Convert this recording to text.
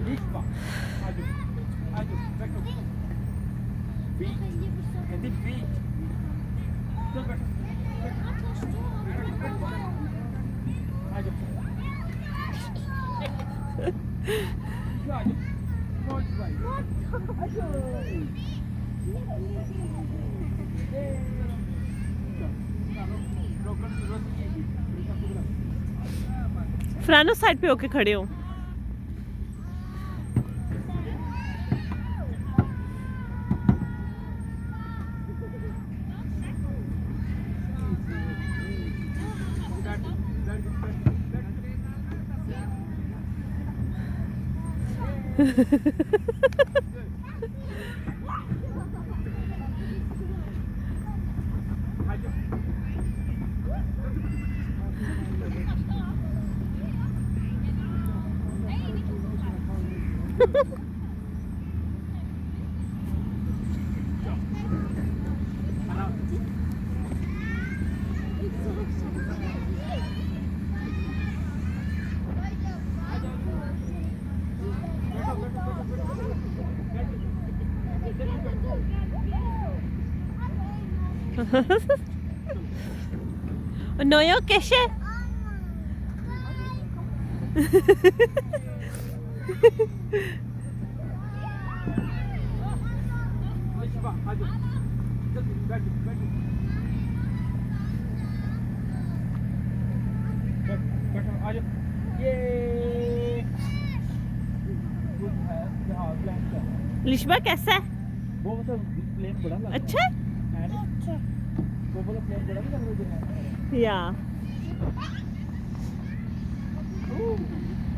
Liczba. Adu. Adu. Bekle. Feet. And the feet. Still better. Adu. Adu. More right. Adu. फ्रानो side पे होके खड़े हो। नोयो कैसे? लिशबा कैसा है? वो मतलब प्लेन बड़ा लगा अच्छा है वो वाला प्लेन बड़ा नहीं लग रहा है या